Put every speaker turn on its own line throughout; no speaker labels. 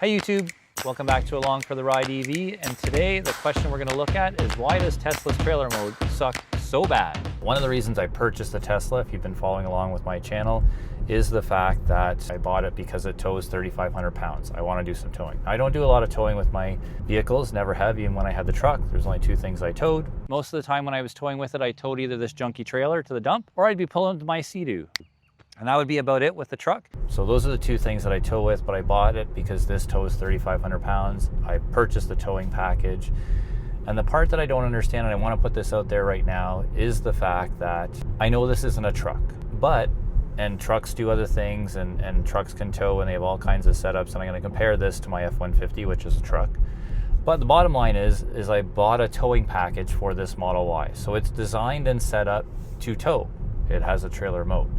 Hi YouTube, welcome back to Along for the Ride EV, and today the question we're going to look at is why does Tesla's trailer mode suck so bad? One of the reasons I purchased the Tesla, if you've been following along with my channel, is the fact that I bought it because it tows 3,500 pounds. I want to do some towing. I don't do a lot of towing with my vehicles, never have, even when I had the truck. There's only two things I towed. Most of the time when I was towing with it, I towed either this junky trailer to the dump or I'd be pulling to my Sea-Doo. And that would be about it with the truck. So those are the two things that I tow with, but I bought it because this tows 3,500 pounds. I purchased the towing package. And the part that I don't understand, and I want to put this out there right now, is the fact that I know this isn't a truck, and trucks do other things, and trucks can tow, and they have all kinds of setups, and I'm going to compare this to my F-150, which is a truck. But the bottom line is I bought a towing package for this Model Y. So it's designed and set up to tow. It has a trailer mode.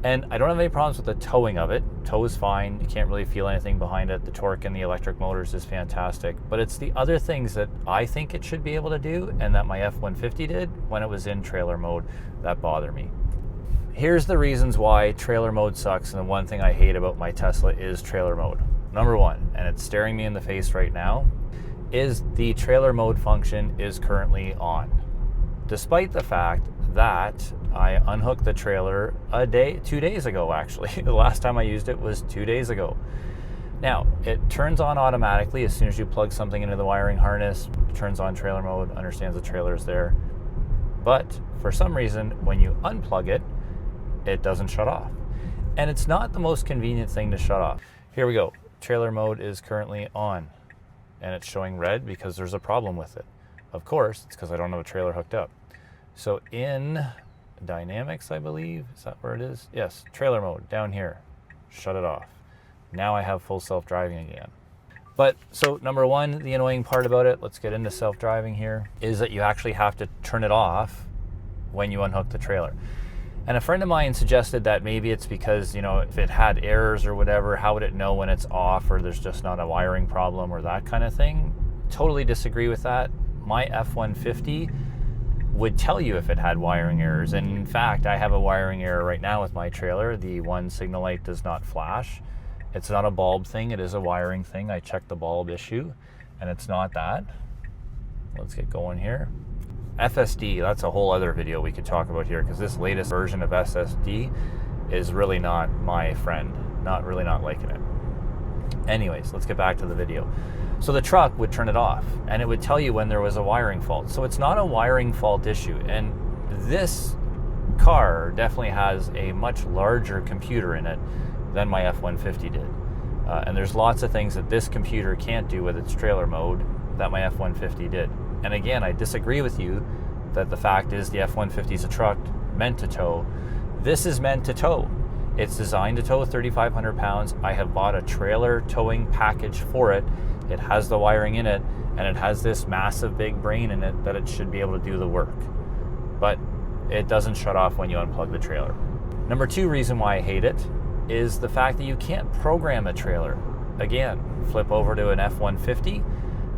And I don't have any problems with the towing of it. Tow is fine. You can't really feel anything behind it. The torque and the electric motors is fantastic. But it's the other things that I think it should be able to do and that my F-150 did when it was in trailer mode that bother me. Here's the reasons why trailer mode sucks, and the one thing I hate about my Tesla is trailer mode. Number one, and it's staring me in the face right now, is the trailer mode function is currently on. Despite the fact that I unhooked the trailer 2 days ago, actually. The last time I used it was 2 days ago. Now, it turns on automatically as soon as you plug something into the wiring harness. It turns on trailer mode, understands the trailer is there. But for some reason, when you unplug it, it doesn't shut off. And it's not the most convenient thing to shut off. Here we go. Trailer mode is currently on, and it's showing red because there's a problem with it. Of course, it's because I don't have a trailer hooked up. So in Dynamics, I believe, is that where it is? Yes, trailer mode, down here. Shut it off. Now I have full self-driving again. But, so number one, the annoying part about it, let's get into self-driving here, is that you actually have to turn it off when you unhook the trailer. And a friend of mine suggested that maybe it's because, you know, if it had errors or whatever, how would it know when it's off, or there's just not a wiring problem or that kind of thing? Totally disagree with that. My F-150 would tell you if it had wiring errors. And in fact, I have a wiring error right now with my trailer. The one signal light does not flash. It's not a bulb thing, it is a wiring thing. I checked the bulb issue and it's not that. Let's get going here. FSD, that's a whole other video we could talk about here, because this latest version of SSD is really not my friend. Not liking it. Anyways, let's get back to the video. So the truck would turn it off and it would tell you when there was a wiring fault. So it's not a wiring fault issue. And this car definitely has a much larger computer in it than my F-150 did. And there's lots of things that this computer can't do with its trailer mode that my F-150 did. And again, I disagree with you that the fact is the F-150 is a truck meant to tow. This is meant to tow. It's designed to tow 3,500 pounds. I have bought a trailer towing package for it. It has the wiring in it, and it has this massive big brain in it that it should be able to do the work. But it doesn't shut off when you unplug the trailer. Number two reason why I hate it is the fact that you can't program a trailer. Again, flip over to an F-150,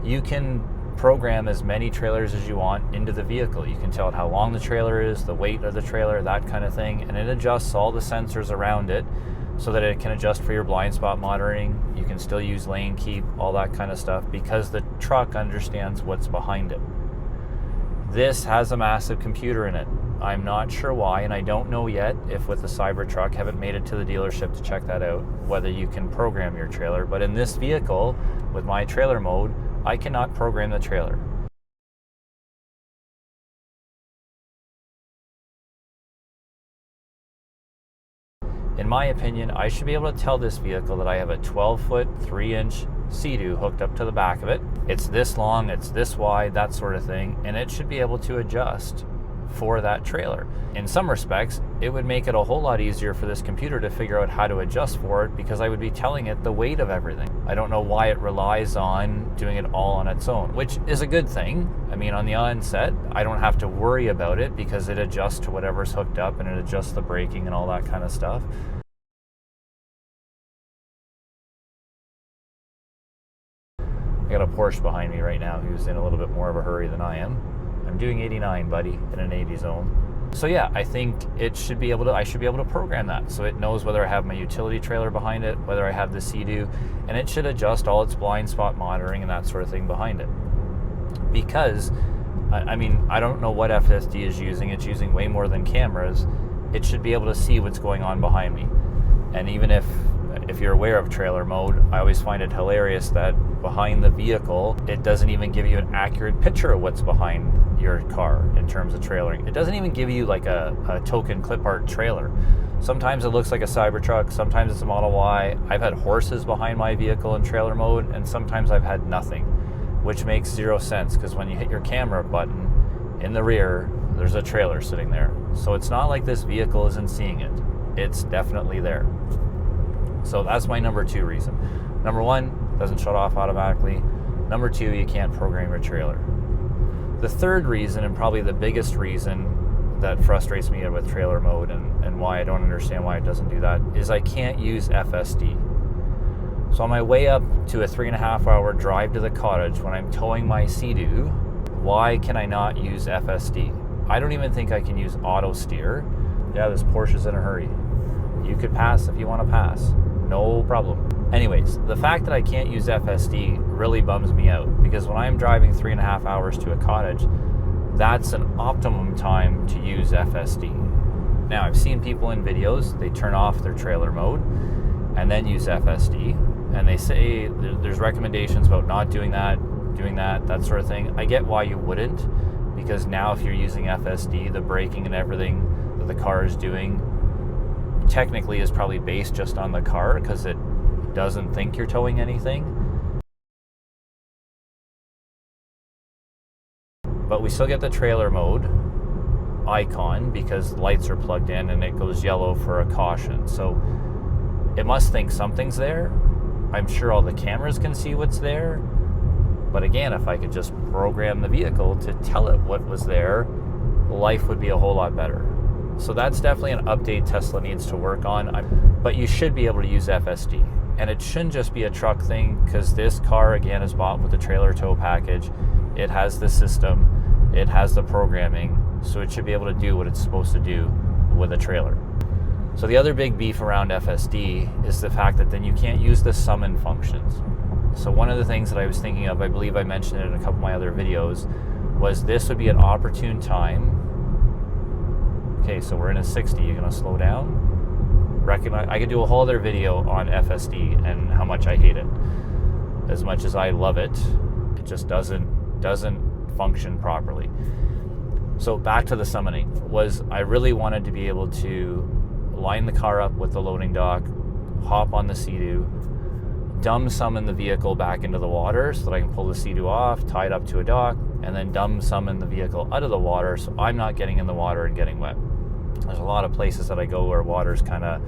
you can program as many trailers as you want into the vehicle. You can tell it how long the trailer is, the weight of the trailer, that kind of thing, and it adjusts all the sensors around it so that it can adjust for your blind spot monitoring. You can still use lane keep, all that kind of stuff, because the truck understands what's behind it. This has a massive computer in it. I'm not sure why, and I don't know yet if with the Cybertruck, haven't made it to the dealership to check that out, whether you can program your trailer. But in this vehicle, with my trailer mode, I cannot program the trailer. In my opinion, I should be able to tell this vehicle that I have a 12-foot, 3-inch Sea-Doo hooked up to the back of it. It's this long, it's this wide, that sort of thing, and it should be able to adjust for that trailer. In some respects, it would make it a whole lot easier for this computer to figure out how to adjust for it, because I would be telling it the weight of everything. I don't know why it relies on doing it all on its own, which is a good thing. I mean, on the onset, I don't have to worry about it because it adjusts to whatever's hooked up and it adjusts the braking and all that kind of stuff. I got a Porsche behind me right now who's in a little bit more of a hurry than I am. I'm doing 89, buddy, in an 80 zone. So yeah, I think I should be able to program that. So it knows whether I have my utility trailer behind it, whether I have the Sea-Doo, and it should adjust all its blind spot monitoring and that sort of thing behind it. Because, I mean, I don't know what FSD is using. It's using way more than cameras. It should be able to see what's going on behind me. And even if you're aware of trailer mode, I always find it hilarious that behind the vehicle, it doesn't even give you an accurate picture of what's behind your car in terms of trailering. It doesn't even give you like a token clip art trailer. Sometimes it looks like a Cybertruck, sometimes it's a Model Y. I've had horses behind my vehicle in trailer mode, and sometimes I've had nothing, which makes zero sense because when you hit your camera button in the rear, there's a trailer sitting there. So it's not like this vehicle isn't seeing it. It's definitely there. So that's my number 2 reason. Number 1, doesn't shut off automatically. Number 2, you can't program your trailer. The third reason, and probably the biggest reason that frustrates me with trailer mode and why I don't understand why it doesn't do that, is I can't use FSD. So on my way up to a 3.5-hour drive to the cottage when I'm towing my Sea-Doo, why can I not use FSD? I don't even think I can use auto steer. Yeah, this Porsche's in a hurry. You could pass if you want to pass. No problem. Anyways, the fact that I can't use FSD really bums me out, because when I'm driving 3.5 hours to a cottage, that's an optimum time to use FSD. Now, I've seen people in videos, they turn off their trailer mode and then use FSD, and they say there's recommendations about not doing that sort of thing. I get why you wouldn't, because now if you're using FSD, the braking and everything that the car is doing technically is probably based just on the car because it doesn't think you're towing anything. But we still get the trailer mode icon because lights are plugged in and it goes yellow for a caution. So it must think something's there. I'm sure all the cameras can see what's there. But again, if I could just program the vehicle to tell it what was there, life would be a whole lot better. So that's definitely an update Tesla needs to work on. But you should be able to use FSD. And it shouldn't just be a truck thing, because this car, again, is bought with the trailer tow package. It has the system. It has the programming. So it should be able to do what it's supposed to do with a trailer. So the other big beef around FSD is the fact that then you can't use the summon functions. So one of the things that I was thinking of, I believe I mentioned it in a couple of my other videos, was this would be an opportune time. Okay, so we're in a 60. You're going to slow down? I could do a whole other video on FSD and how much I hate it. As much as I love it, it just doesn't function properly. So back to the summoning, was I really wanted to be able to line the car up with the loading dock, hop on the Sea-Doo, dumb summon the vehicle back into the water so that I can pull the Sea-Doo off, tie it up to a dock, and then dumb summon the vehicle out of the water so I'm not getting in the water and getting wet. There's a lot of places that I go where water's kind of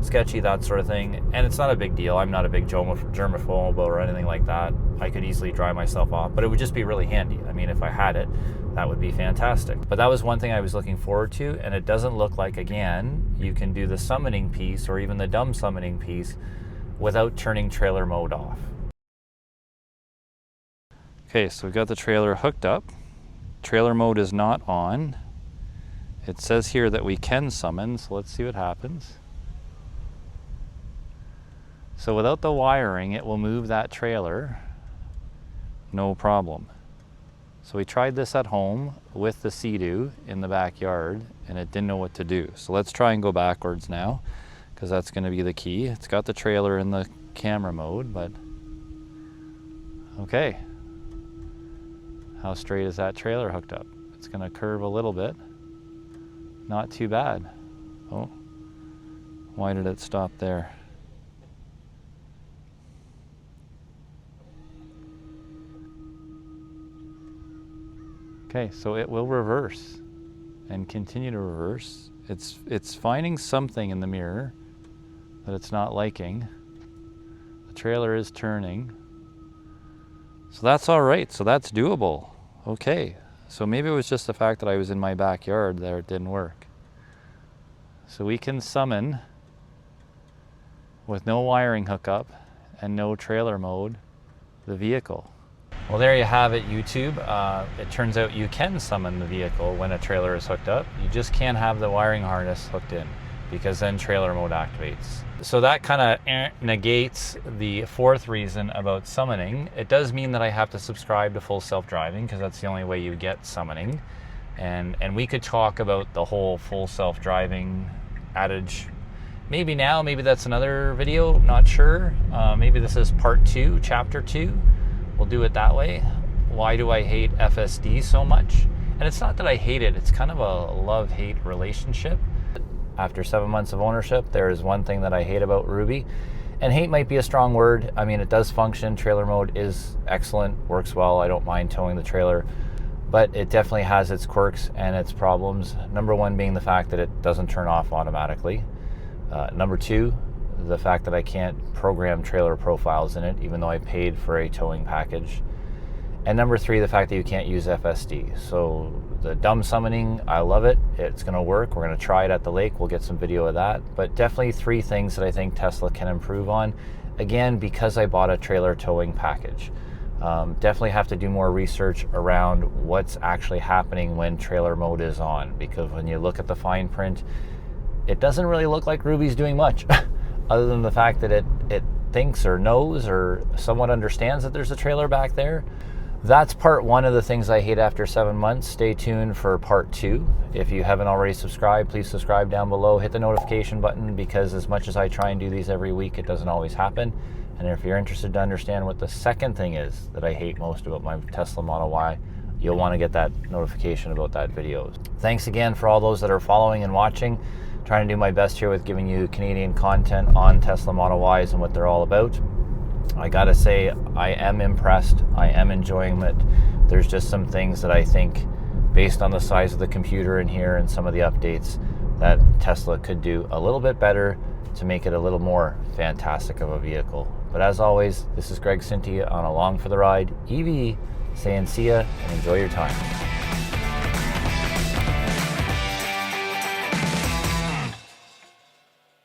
sketchy, that sort of thing, and it's not a big deal. I'm not a big germaphobe or anything like that. I could easily dry myself off, but it would just be really handy. I mean, if I had it, that would be fantastic. But that was one thing I was looking forward to, and it doesn't look like, again, you can do the summoning piece or even the dumb summoning piece without turning trailer mode off. Okay, so we've got the trailer hooked up. Trailer mode is not on. It says here that we can summon, so let's see what happens. So without the wiring, it will move that trailer, no problem. So we tried this at home with the Sea-Doo in the backyard, and it didn't know what to do. So let's try and go backwards now, because that's going to be the key. It's got the trailer in the camera mode, but okay. How straight is that trailer hooked up? It's going to curve a little bit. Not too bad. Oh, why did it stop there? Okay, so it will reverse and continue to reverse. It's finding something in the mirror that it's not liking. The trailer is turning. So that's all right, so that's doable. Okay, so maybe it was just the fact that I was in my backyard that it didn't work. So we can summon with no wiring hookup and no trailer mode the vehicle. Well, there you have it, YouTube. It turns out you can summon the vehicle when a trailer is hooked up. You just can't have the wiring harness hooked in, because then trailer mode activates. So that kind of negates the fourth reason about summoning. It does mean that I have to subscribe to full self-driving, because that's the only way you get summoning. And we could talk about the whole full self-driving adage. Maybe now, maybe that's another video, not sure. Maybe this is part 2, chapter 2. We'll do it that way. Why do I hate FSD so much? And it's not that I hate it, it's kind of a love-hate relationship. After 7 months of ownership, there is one thing that I hate about Ruby. And hate might be a strong word. I mean, it does function. Trailer mode is excellent, works well. I don't mind towing the trailer. But it definitely has its quirks and its problems. Number one being the fact that it doesn't turn off automatically. Number two, the fact that I can't program trailer profiles in it, even though I paid for a towing package. And number three, the fact that you can't use FSD. So the dumb summoning, I love it. It's gonna work. We're gonna try it at the lake. We'll get some video of that. But definitely 3 things that I think Tesla can improve on. Again, because I bought a trailer towing package. Definitely have to do more research around what's actually happening when trailer mode is on. Because when you look at the fine print, it doesn't really look like Ruby's doing much. Other than the fact that it thinks or knows or somewhat understands that there's a trailer back there. That's part 1 of the things I hate after 7 months. Stay tuned for part 2. If you haven't already subscribed, please subscribe down below. Hit the notification button, because as much as I try and do these every week, it doesn't always happen. And if you're interested to understand what the second thing is that I hate most about my Tesla Model Y, you'll want to get that notification about that video. Thanks again for all those that are following and watching. Trying to do my best here with giving you Canadian content on Tesla Model Ys and what they're all about. I gotta say, I am impressed. I am enjoying it. There's just some things that I think, based on the size of the computer in here and some of the updates, that Tesla could do a little bit better to make it a little more fantastic of a vehicle. But as always, this is Greg Cinti on Along for the Ride EV, saying see ya and enjoy your time.